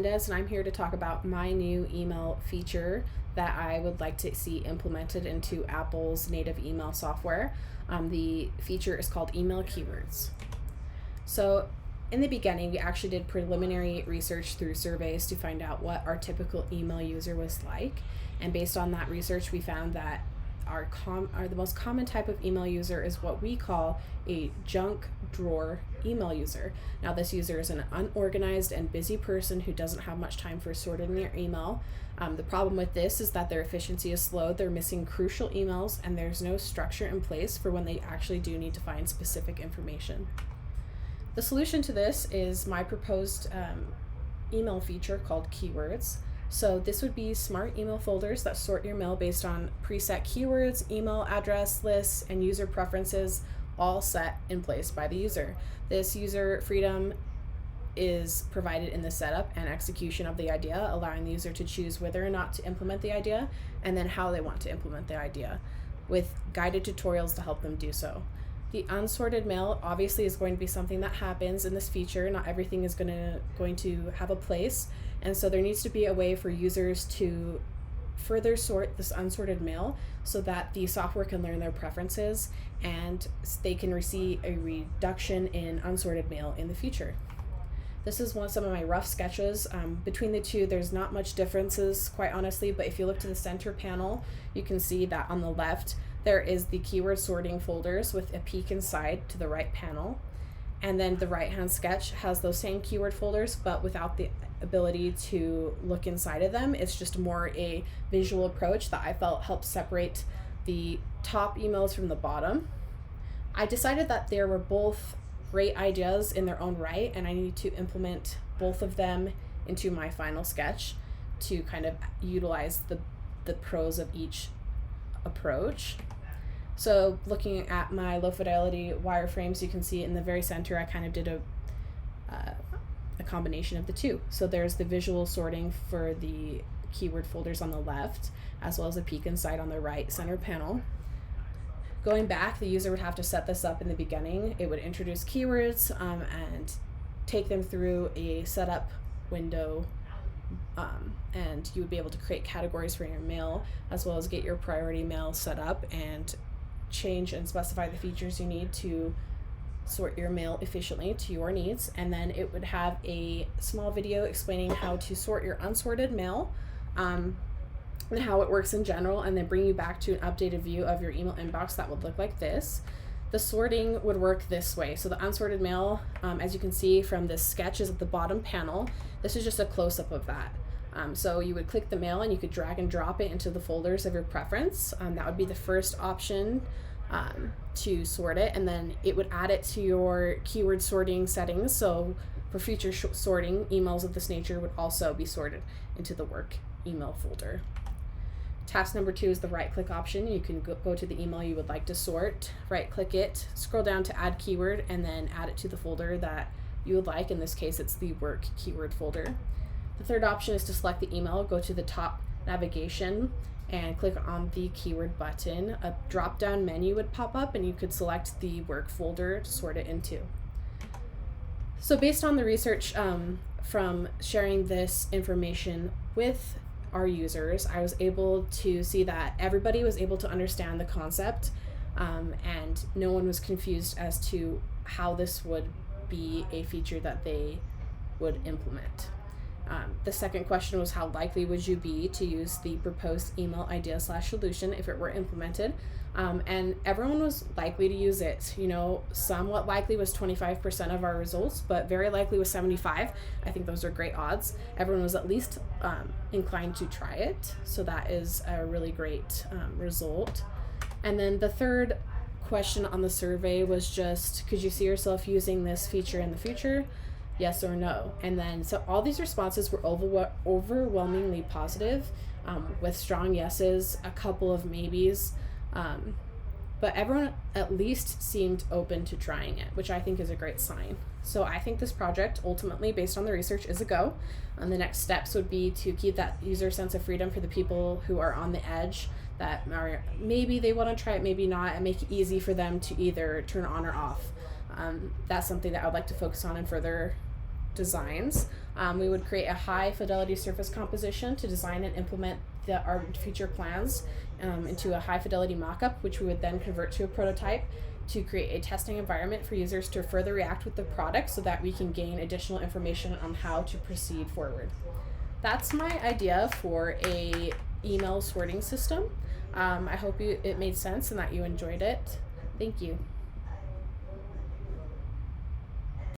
Melendez, and I'm here to talk about my new email feature that I would like to see implemented into Apple's native email software. The feature is called Email Keywords. So in the beginning, we actually did preliminary research through surveys to find out what our typical email user was like. And based on that research, we found that the most common type of email user is what we call a junk drawer email user. Now, this user is an unorganized and busy person who doesn't have much time for sorting their email. The problem with this is that their efficiency is slow, they're missing crucial emails, and there's no structure in place for when they actually do need to find specific information. The solution to this is my proposed email feature called Keywords. So this would be smart email folders that sort your mail based on preset keywords, email address lists, and user preferences, all set in place by the user. This user freedom is provided in the setup and execution of the idea, allowing the user to choose whether or not to implement the idea and then how they want to implement the idea, with guided tutorials to help them do so. The unsorted mail obviously is going to be something that happens in this feature. Not everything is going to have a place, and so there needs to be a way for users to further sort this unsorted mail so that the software can learn their preferences and they can receive a reduction in unsorted mail in the future. This is some of my rough sketches. Between the two, there's not much differences, quite honestly, but if you look to the center panel, you can see that on the left, there is the keyword sorting folders with a peek inside to the right panel. And then the right-hand sketch has those same keyword folders, but without the ability to look inside of them. It's just more a visual approach that I felt helped separate the top emails from the bottom. I decided that there were both great ideas in their own right, and I need to implement both of them into my final sketch to kind of utilize the pros of each approach. So looking at my low fidelity wireframes, you can see in the very center I kind of did a combination of the two. So there's the visual sorting for the keyword folders on the left, as well as a peek inside on the right center panel. Going back, the user would have to set this up in the beginning. It would introduce keywords and take them through a setup window, and you would be able to create categories for your mail, as well as get your priority mail set up and change and specify the features you need to sort your mail efficiently to your needs. And then it would have a small video explaining how to sort your unsorted mail, and how it works in general, and then bring you back to an updated view of your email inbox that would look like this. The sorting would work this way. So the unsorted mail, as you can see from this sketch, is at the bottom panel. This is just a close-up of that. So you would click the mail and you could drag and drop it into the folders of your preference. That would be the first option to sort it, and then it would add it to your keyword sorting settings. So for future sorting, emails of this nature would also be sorted into the work email folder. Task number 2 is the right-click option. You can go to the email you would like to sort, right-click it, scroll down to add keyword, and then add it to the folder that you would like. In this case, it's the work keyword folder. The third option is to select the email, go to the top navigation, and click on the keyword button. A drop-down menu would pop up, and you could select the work folder to sort it into. So based on the research from sharing this information with our users, I was able to see that everybody was able to understand the concept, and no one was confused as to how this would be a feature that they would implement. The second question was, how likely would you be to use the proposed email idea/solution if it were implemented? And everyone was likely to use it. Somewhat likely was 25% of our results, but very likely was 75%. I think those are great odds. Everyone was at least inclined to try it, so that is a really great result. And then the third question on the survey was just, could you see yourself using this feature in the future? Yes or no. And then so all these responses were overwhelmingly positive, with strong yeses, a couple of maybes, but everyone at least seemed open to trying it, which I think is a great sign. So I think this project, ultimately, based on the research, is a go. And the next steps would be to keep that user sense of freedom for the people who are on the edge, that are, maybe they want to try it, maybe not, and make it easy for them to either turn on or off. That's something that I would like to focus on in further designs. We would create a high fidelity surface composition to design and implement our future plans into a high fidelity mock-up, which we would then convert to a prototype to create a testing environment for users to further react with the product so that we can gain additional information on how to proceed forward. That's my idea for a email sorting system. I hope it made sense and that you enjoyed it. Thank you.